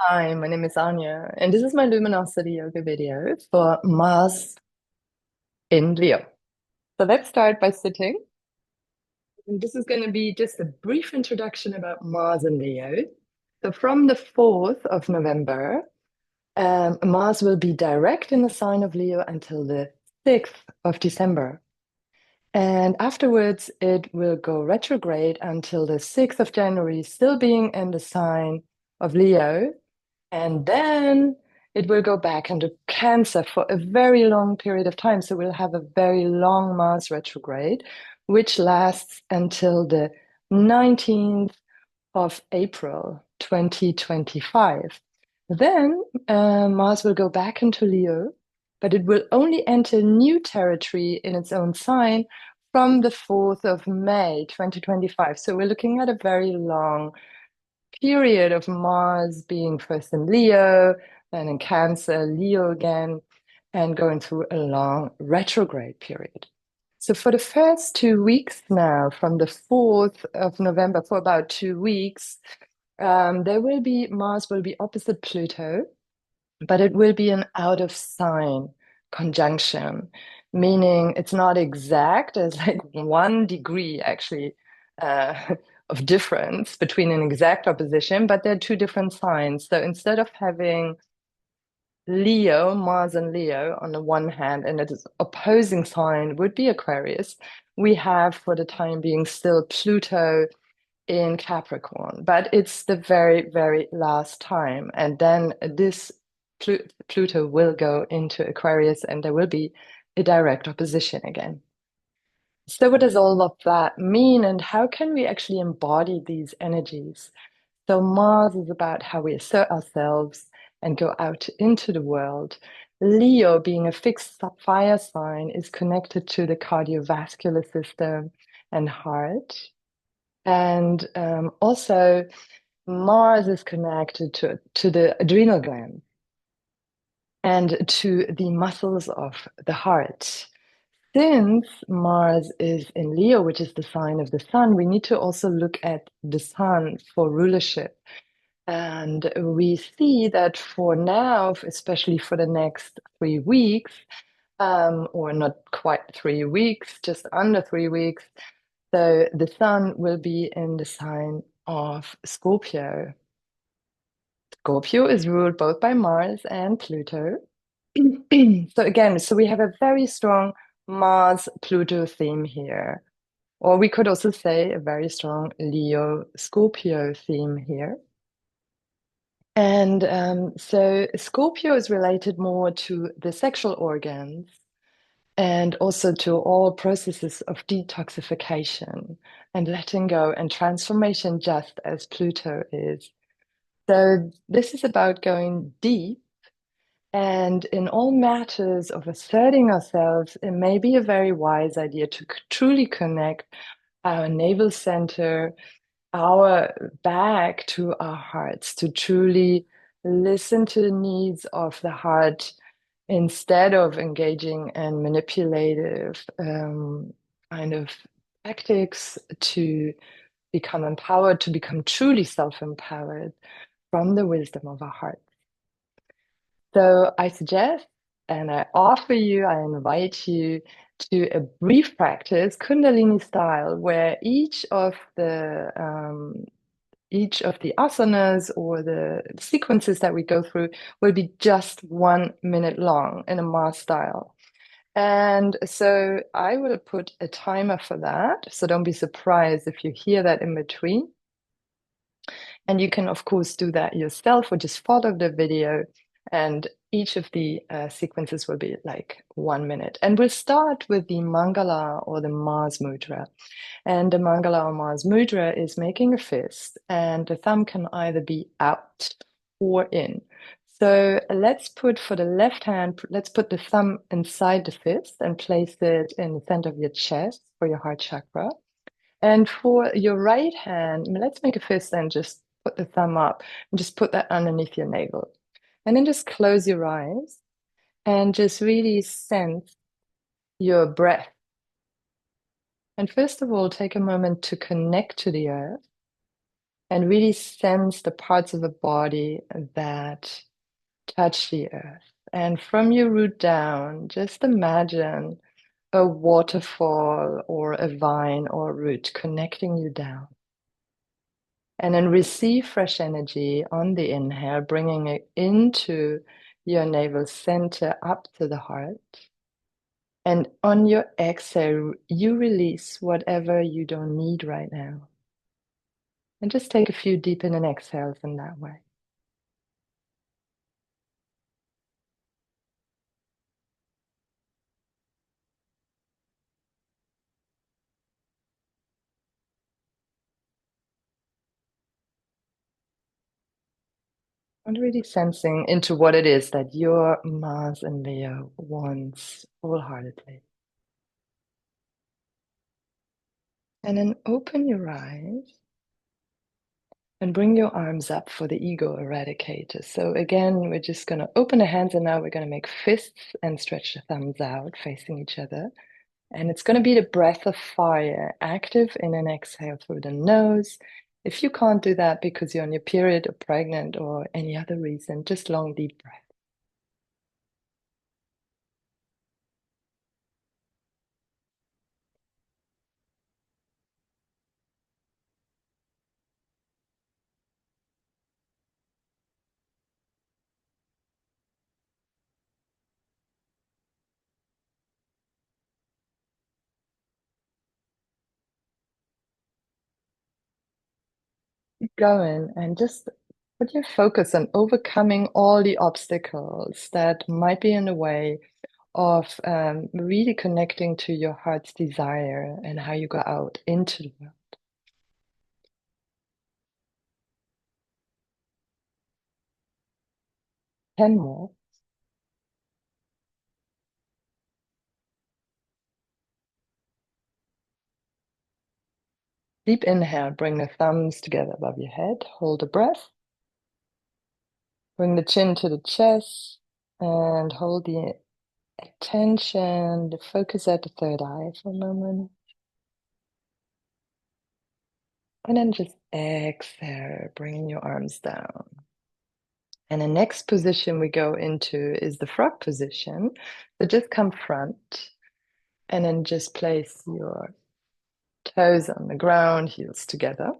Hi, my name is Anya, and this is my luminosity yoga video for Mars in Leo. So let's start by sitting. And this is going to be just a brief introduction about Mars in Leo. So from the 4th of November, Mars will be direct in the sign of Leo until the 6th of December. And afterwards, it will go retrograde until the 6th of January, still being in the sign of Leo. And then it will go back into Cancer for a very long period of time. So we'll have a very long Mars retrograde, which lasts until the 19th of April 2025. Then Mars will go back into Leo, but it will only enter new territory in its own sign from the 4th of May 2025. So we're looking at a very long period of Mars being first in Leo, then in Cancer, Leo again, and going through a long retrograde period. So for the first 2 weeks now, from the 4th of November, for about 2 weeks, Mars will be opposite Pluto, but it will be an out of sign conjunction, meaning it's not exact. There's like 1 degree actually of difference between an exact opposition, but they're two different signs. So instead of having Leo, Mars and Leo on the one hand, and its opposing sign would be Aquarius, we have for the time being still Pluto in Capricorn, but it's the very, very last time. And then this Pluto will go into Aquarius and there will be a direct opposition again. So, what does all of that mean, and how can we actually embody these energies? So, Mars is about how we assert ourselves and go out into the world. Leo, being a fixed fire sign, is connected to the cardiovascular system and heart. And also, Mars is connected to the adrenal gland and to the muscles of the heart. Since Mars is in Leo, which is the sign of the sun, we need to also look at the sun for rulership. And we see that for now, especially for the next 3 weeks, or not quite 3 weeks, just under 3 weeks, so the sun will be in the sign of Scorpio. Scorpio is ruled both by Mars and Pluto. So again, so we have a very strong Mars-Pluto theme here. Or we could also say a very strong Leo-Scorpio theme here. And so Scorpio is related more to the sexual organs and also to all processes of detoxification and letting go and transformation, just as Pluto is. So this is about going deep. And in all matters of asserting ourselves, it may be a very wise idea to truly connect our navel center, our back to our hearts, to truly listen to the needs of the heart instead of engaging in manipulative kind of tactics to become empowered, to become truly self-empowered from the wisdom of our heart. So I suggest and I offer you, I invite you to a brief practice, Kundalini style, where each of the asanas or the sequences that we go through will be just 1 minute long in a Mars style. And so I will put a timer for that. So don't be surprised if you hear that in between. And you can, of course, do that yourself or just follow the video. And each of the sequences will be like 1 minute. And we'll start with the Mangala or the Mars Mudra. And the Mangala or Mars Mudra is making a fist, and the thumb can either be out or in. So let's put for the left hand, let's put the thumb inside the fist and place it in the center of your chest for your heart chakra. And for your right hand, let's make a fist and just put the thumb up and just put that underneath your navel. And then just close your eyes and just really sense your breath. And first of all, take a moment to connect to the earth and really sense the parts of the body that touch the earth. And from your root down, just imagine a waterfall or a vine or root connecting you down. And then receive fresh energy on the inhale, bringing it into your navel center up to the heart. And on your exhale, you release whatever you don't need right now. And just take a few deep in and exhales in that way. And really sensing into what it is that your Mars and Leo wants wholeheartedly. And then open your eyes and bring your arms up for the ego eradicator. So again, we're just going to open the hands and now we're going to make fists and stretch the thumbs out facing each other. And it's going to be the breath of fire, active in an exhale through the nose. If you can't do that because you're on your period or pregnant or any other reason, just long, deep breath. Keep going and just put your focus on overcoming all the obstacles that might be in the way of really connecting to your heart's desire and how you go out into the world. 10 more. Deep inhale, bring the thumbs together above your head, hold the breath, bring the chin to the chest, and hold the attention, the focus at the third eye for a moment. And then just exhale, bringing your arms down. And the next position we go into is the frog position. So just come front and then just place your toes on the ground, heels together.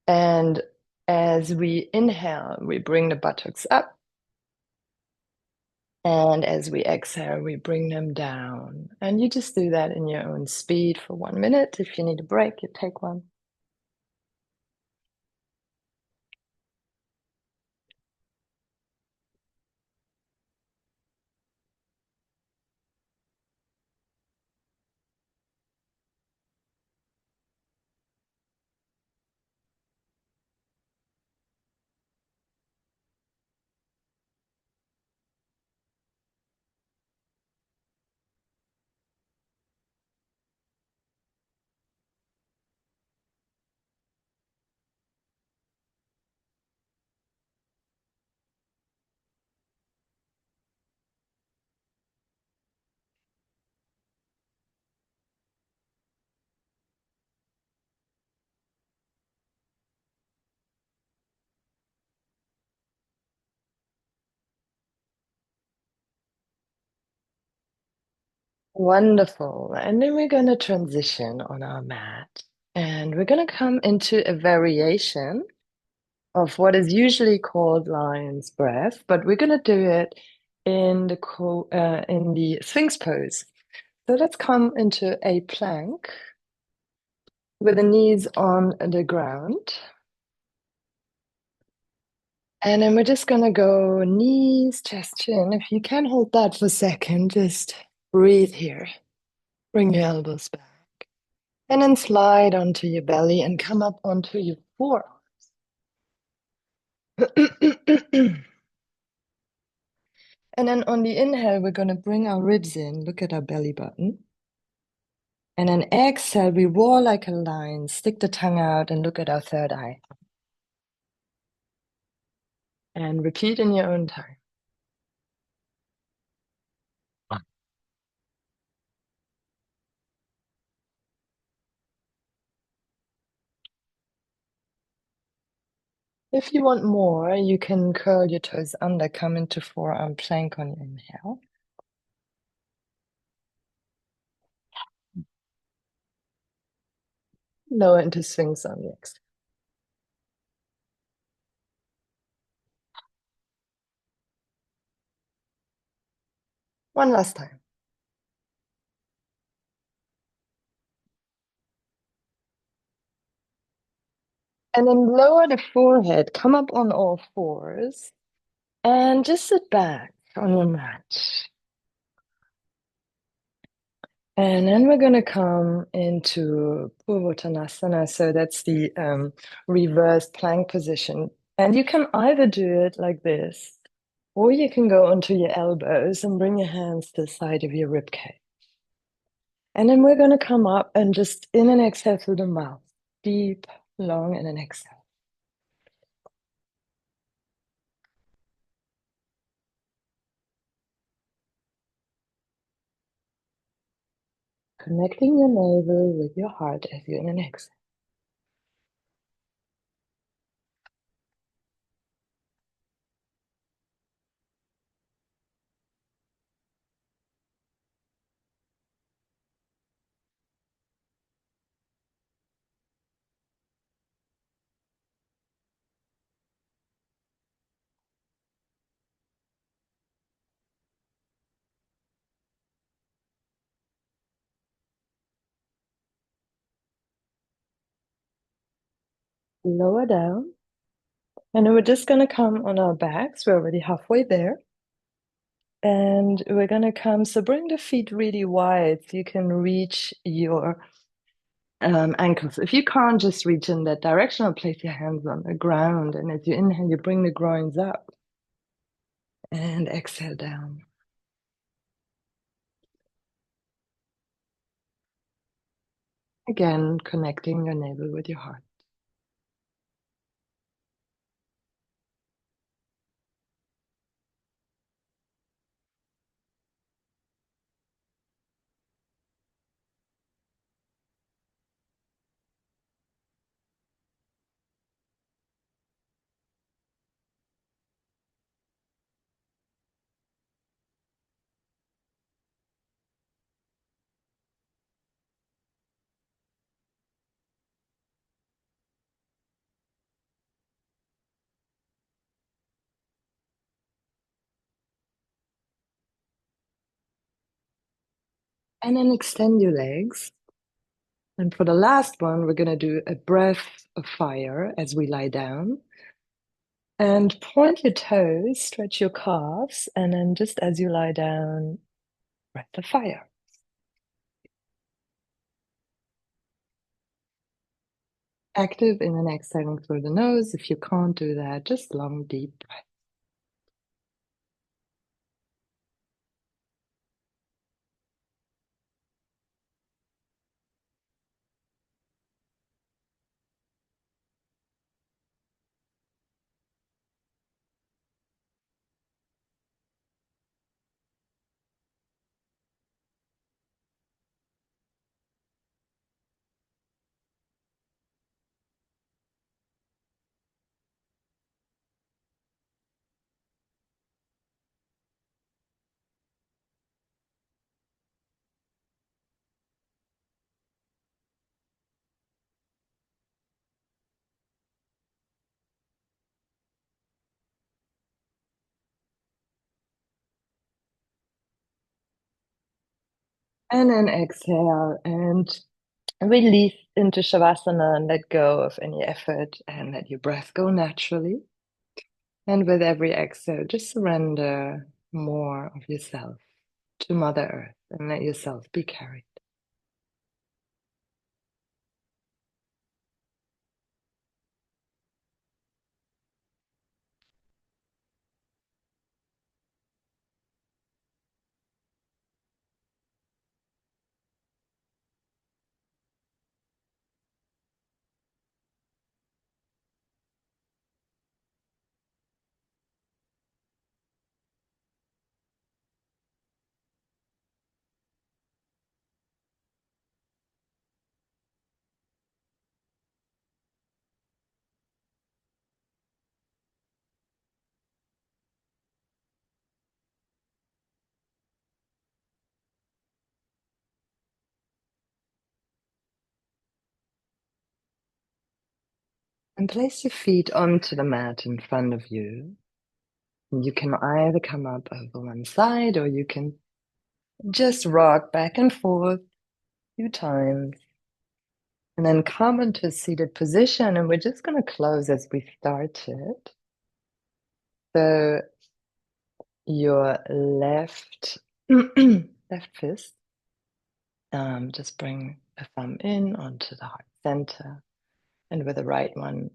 And as we inhale, we bring the buttocks up. And as we exhale, we bring them down. And you just do that in your own speed for 1 minute. If you need a break, you take one. Wonderful. And then we're going to transition on our mat. And we're going to come into a variation of what is usually called lion's breath, but we're going to do it in the Sphinx pose. So let's come into a plank with the knees on the ground. And then we're just going to go knees, chest, chin. If you can hold that for a second, just breathe here. Bring your elbows back. And then slide onto your belly and come up onto your forearms. And then on the inhale, we're going to bring our ribs in, look at our belly button. And then exhale, we roar like a lion, stick the tongue out and look at our third eye. And repeat in your own time. If you want more, you can curl your toes under, come into forearm plank on your inhale. Lower into Sphinx on the exhale. One last time. And then lower the forehead, come up on all fours, and just sit back on your mat. And then we're going to come into Purvottanasana. So that's the reverse plank position. And you can either do it like this, or you can go onto your elbows and bring your hands to the side of your rib cage. And then we're going to come up and just in and exhale through the mouth. Deep, long, and an exhale. Connecting your navel with your heart as you in and exhale. Lower down. And then we're just going to come on our backs. We're already halfway there. And we're going to come, so bring the feet really wide so you can reach your ankles. If you can't just reach in that direction, I'll place your hands on the ground. And as you inhale, you bring the groins up and exhale down. Again, connecting your navel with your heart. And then extend your legs. And for the last one, we're going to do a breath of fire as we lie down. And point your toes, stretch your calves, and then just as you lie down, breath of fire. Active in and exhaling through the nose. If you can't do that, just long, deep breath. And then exhale and release into Shavasana and let go of any effort and let your breath go naturally. And with every exhale, just surrender more of yourself to Mother Earth and let yourself be carried. And place your feet onto the mat in front of you. You can either come up over one side or you can just rock back and forth a few times. And then come into a seated position, and we're just going to close as we started. So your left left fist, just bring a thumb in onto the heart center, and with the right one,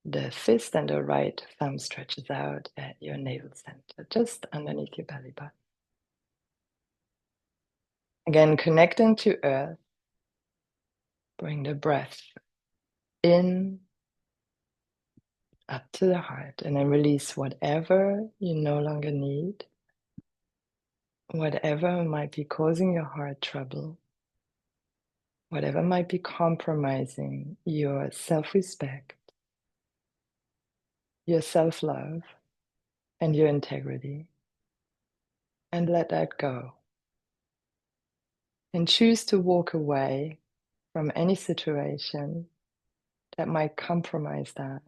the fist and the right thumb stretches out at your navel center, just underneath your belly button. Again, connecting to earth, bring the breath in up to the heart, and then release whatever you no longer need, whatever might be causing your heart trouble, whatever might be compromising your self-respect, your self-love, and your integrity. And let that go. And choose to walk away from any situation that might compromise that,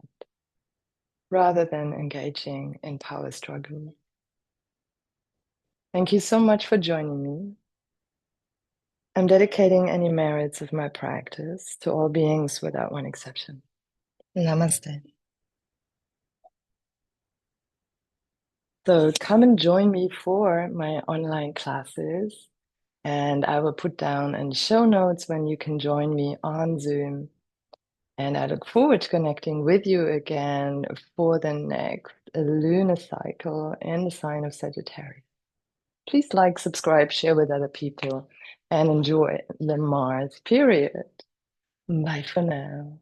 rather than engaging in power struggle. Thank you so much for joining me. I'm dedicating any merits of my practice to all beings without one exception. Namaste. So come and join me for my online classes, and I will put down in show notes when you can join me on Zoom. And I look forward to connecting with you again for the next lunar cycle in the sign of Sagittarius. Please like, subscribe, share with other people, and enjoy the Mars period. Bye for now.